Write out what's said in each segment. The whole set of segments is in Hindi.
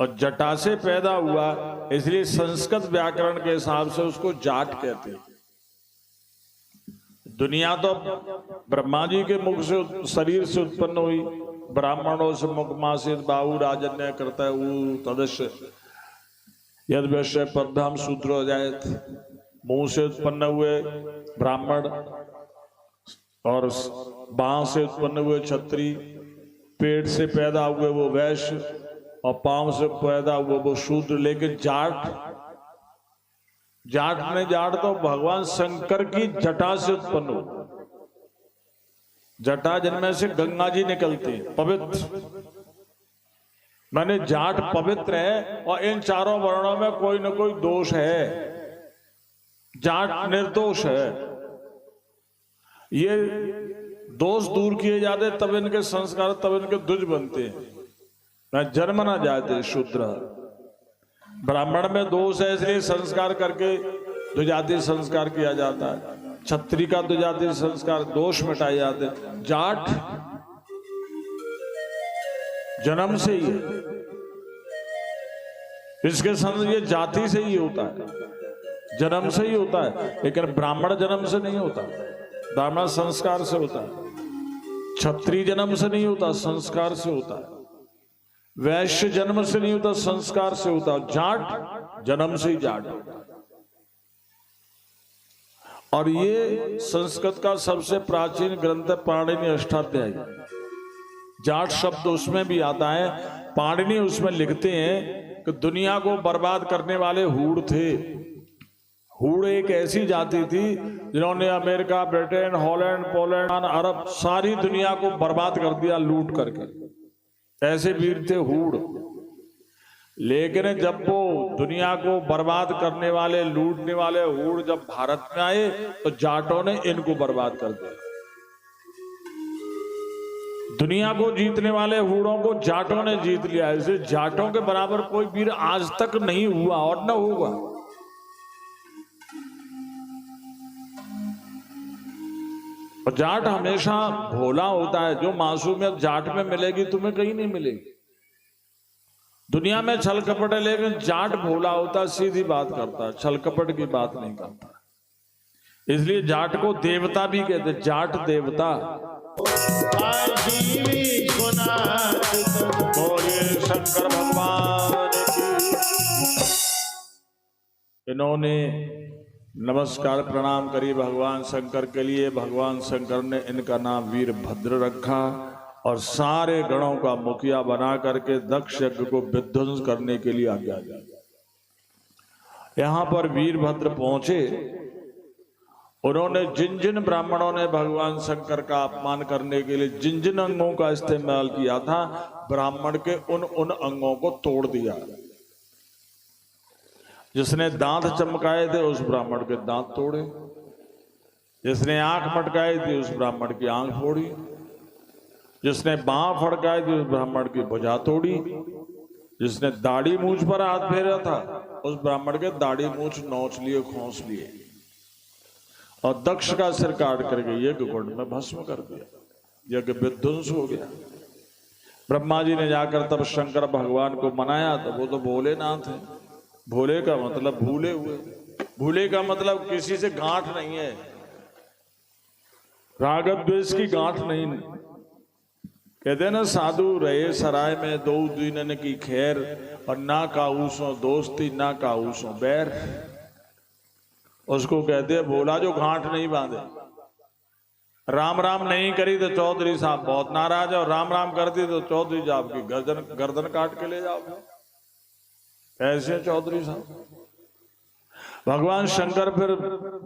और जटा से पैदा हुआ, इसलिए संस्कृत व्याकरण के हिसाब से उसको जाट कहते हैं। दुनिया तो ब्रह्मा जी के मुख से शरीर से उत्पन्न हुई, ब्राह्मणों से मुखमासित बाहु राजन्य करता है तदस्य यद वैश्य पद्धाम सूत्र हो जाए, मुंह से उत्पन्न हुए ब्राह्मण और बाह से उत्पन्न हुए क्षत्रिय, पेट से पैदा हुए वो वैश्य और पांव से पैदा हुए वो शूद्र। लेकिन जाट तो भगवान शंकर की जटा से उत्पन्न हो, जटा जिनमें से गंगा जी निकलते हैं पवित्र, माने जाट पवित्र है। और इन चारों वर्णों में कोई न कोई दोष है, जाट निर्दोष है। ये दोष दूर किए जाते तब इनके संस्कार, तब इनके द्विज बनते हैं, न जन्म ना जाते शूद्र। ब्राह्मण में दोष है इसलिए संस्कार करके द्विजाति संस्कार किया जाता है, क्षत्रिय का द्विजाति संस्कार दोष मिटाए जाते। जाट जन्म से ही है, इसके संग ये जाति से ही होता है, जन्म से ही होता है। लेकिन ब्राह्मण जन्म से नहीं होता, ब्राह्मण संस्कार से होता है। क्षत्रिय जन्म से नहीं होता, संस्कार से होता है। वैश्य जन्म से नहीं होता, संस्कार से होता। जाट जन्म से ही जाट होता है। और ये संस्कृत का सबसे प्राचीन ग्रंथ है पाणिनि अष्टाध्यायी। जाट शब्द उसमें भी आता है। पाणिनि उसमें लिखते हैं कि दुनिया को बर्बाद करने वाले हूण थे। हूण एक ऐसी जाति थी जिन्होंने अमेरिका, ब्रिटेन, हॉलैंड, पोलैंड, अरब सारी दुनिया को बर्बाद कर दिया लूट करके। ऐसे वीर थे हूण। लेकिन जब वो दुनिया को बर्बाद करने वाले, लूटने वाले हूण जब भारत में आए तो जाटों ने इनको बर्बाद कर दिया। दुनिया को जीतने वाले हूणों को जाटों ने जीत लिया। ऐसे जाटों के बराबर कोई वीर आज तक नहीं हुआ और न होगा। और जाट हमेशा भोला होता है। जो मासूमियत जाट में मिलेगी तुम्हें कहीं नहीं मिलेगी। दुनिया में छल कपट है, लेकिन जाट भोला होता है, सीधी बात करता है, छल कपट की बात नहीं करता। इसलिए जाट को देवता भी कहते, जाट देवता। शंकर भगवान इन्होंने नमस्कार प्रणाम करी भगवान शंकर के लिए। भगवान शंकर ने इनका नाम वीरभद्र रखा और सारे गणों का मुखिया बना करके दक्ष यज्ञ को विध्वंस करने के लिए आज्ञा दी। यहां पर वीरभद्र पहुंचे। उन्होंने जिन जिन ब्राह्मणों ने भगवान शंकर का अपमान करने के लिए जिन जिन अंगों का इस्तेमाल किया था, ब्राह्मण के उन अंगों को तोड़ दिया। जिसने दांत चमकाए थे उस ब्राह्मण के दांत तोड़े, जिसने आंख मटकाई थी उस ब्राह्मण की आंख फोड़ी, जिसने बांह फड़काई थी उस ब्राह्मण की भुजा तोड़ी, जिसने दाढ़ी मूछ पर हाथ फेरा था उस ब्राह्मण के दाढ़ी मूछ नोच लिए, खोंस लिए और दक्ष का सिर काट करके यज्ञ कुंड में भस्म कर दिया। यज्ञ विध्वंस हो गया। ब्रह्मा जी ने जाकर तब शंकर भगवान को मनाया। तो वो तो भोलेनाथ है। भोले का मतलब भूले हुए। भूले का मतलब किसी से गांठ नहीं है, राग द्वेष की गांठ नहीं। कहते ना साधु रहे सराय में दो दीनन की खैर, और ना काऊसों दोस्ती ना काऊसों बैर। उसको कहते हैं भोला जो गांठ नहीं बांधे। राम राम नहीं करी तो चौधरी साहब बहुत नाराज है, और राम राम करती तो चौधरी साहब की गर्दन काट के ले जाओगे। ऐसे चौधरी साहब। भगवान शंकर फिर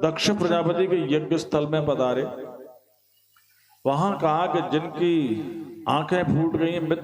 दक्ष प्रजापति के यज्ञ स्थल में पधारे। वहां कहा कि जिनकी आंखें फूट गई हैं,